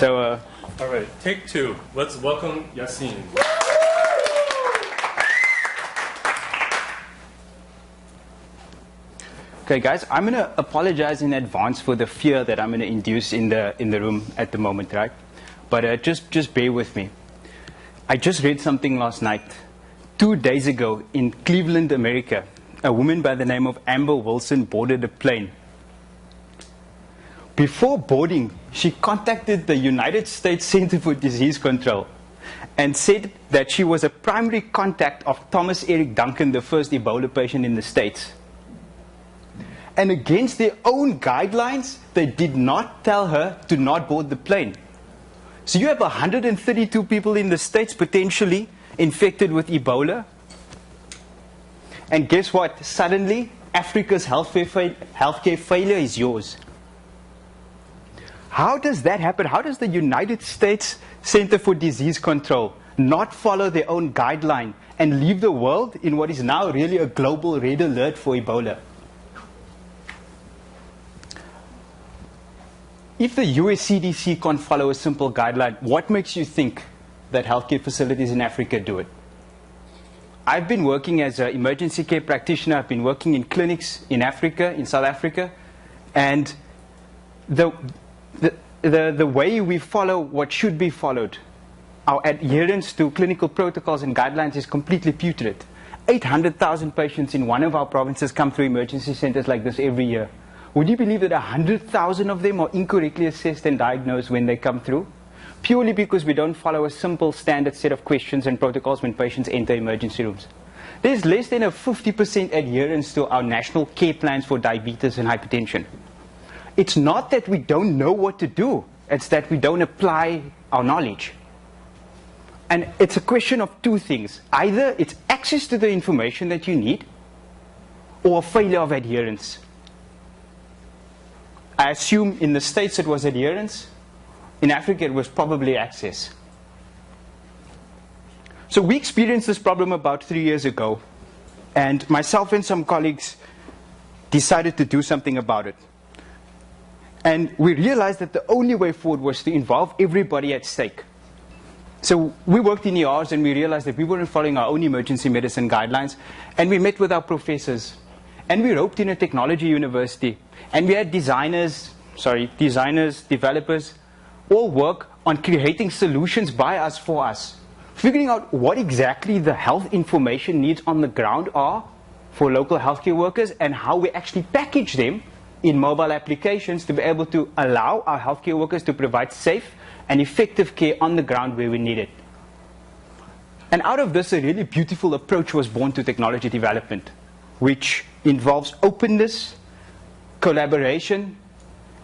All right, take two. Let's welcome Yaseen. Okay, guys, I'm going to apologize in advance for the fear that I'm going to induce in the room at the moment, right? But just bear with me. I just read something last night. 2 days ago in Cleveland, America, a woman by the name of Amber Wilson boarded a plane. Before boarding, she contacted the United States Center for Disease Control and said that she was a primary contact of Thomas Eric Duncan, the first Ebola patient in the States. And against their own guidelines, they did not tell her to not board the plane. So you have 132 people in the States potentially infected with Ebola. And guess what? Suddenly, Africa's healthcare failure is yours. How does that happen? How does the United States Center for Disease Control not follow their own guideline and leave the world in what is now really a global red alert for Ebola? If the US CDC can't follow a simple guideline, what makes you think that healthcare facilities in Africa do it? I've been working as an emergency care practitioner. I've been working in clinics in Africa, in South Africa, and the way we follow what should be followed, our adherence to clinical protocols and guidelines is completely putrid. 800,000 patients in one of our provinces come through emergency centers like this every year. Would you believe that 100,000 of them are incorrectly assessed and diagnosed when they come through? Purely because we don't follow a simple standard set of questions and protocols when patients enter emergency rooms. There's less than a 50% adherence to our national care plans for diabetes and hypertension. It's not that we don't know what to do, it's that we don't apply our knowledge. And it's a question of two things. Either it's access to the information that you need, or a failure of adherence. I assume in the States it was adherence. In Africa it was probably access. So we experienced this problem about 3 years ago, and myself and some colleagues decided to do something about it. And we realized that the only way forward was to involve everybody at stake. So we worked in ERs and we realized that we weren't following our own emergency medicine guidelines. And we met with our professors. And we roped in a technology university. And we had designers, developers, all work on creating solutions by us for us. Figuring out what exactly the health information needs on the ground are for local healthcare workers and how we actually package them in mobile applications to be able to allow our healthcare workers to provide safe and effective care on the ground where we need it. And out of this, a really beautiful approach was born to technology development, which involves openness, collaboration,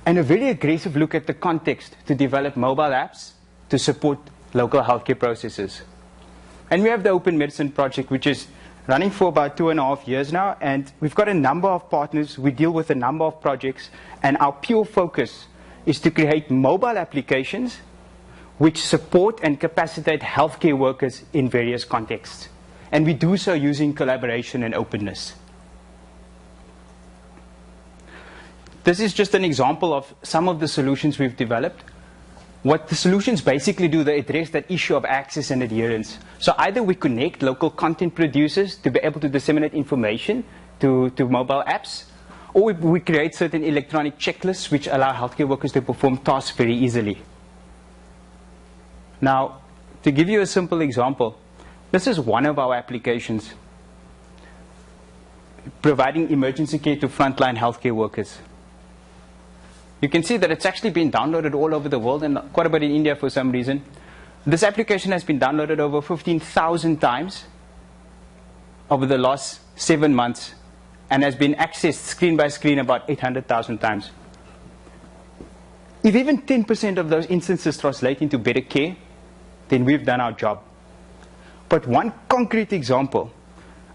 and a very aggressive look at the context to develop mobile apps to support local healthcare processes. And we have the Open Medicine Project, which is running for about 2.5 years now, and we've got a number of partners. We deal with a number of projects, and our pure focus is to create mobile applications which support and capacitate healthcare workers in various contexts. And we do so using collaboration and openness. This is just an example of some of the solutions we've developed. What the solutions basically do, they address that issue of access and adherence. So either we connect local content producers to be able to disseminate information to mobile apps, or we create certain electronic checklists which allow healthcare workers to perform tasks very easily. Now, to give you a simple example, this is one of our applications providing emergency care to frontline healthcare workers. You can see that it's actually been downloaded all over the world and quite a bit in India for some reason. This application has been downloaded over 15,000 times over the last 7 months and has been accessed screen by screen about 800,000 times. If even 10% of those instances translate into better care, then we've done our job. But one concrete example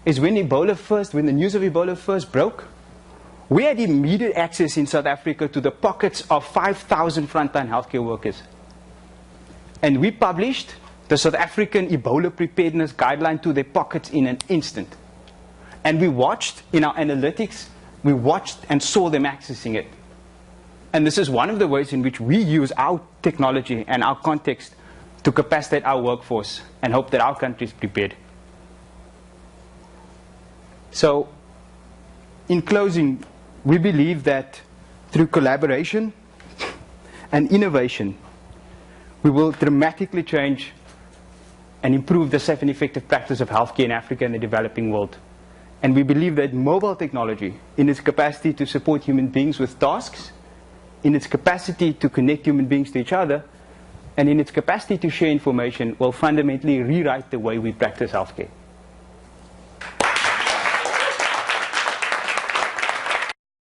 is when the news of Ebola first broke, we had immediate access in South Africa to the pockets of 5,000 frontline healthcare workers. And we published the South African Ebola preparedness guideline to their pockets in an instant. And we watched in our analytics, we watched and saw them accessing it. And this is one of the ways in which we use our technology and our context to capacitate our workforce and hope that our country is prepared. So, in closing, we believe that through collaboration and innovation, we will dramatically change and improve the safe and effective practice of healthcare in Africa and the developing world. And we believe that mobile technology, in its capacity to support human beings with tasks, in its capacity to connect human beings to each other, and in its capacity to share information, will fundamentally rewrite the way we practice healthcare.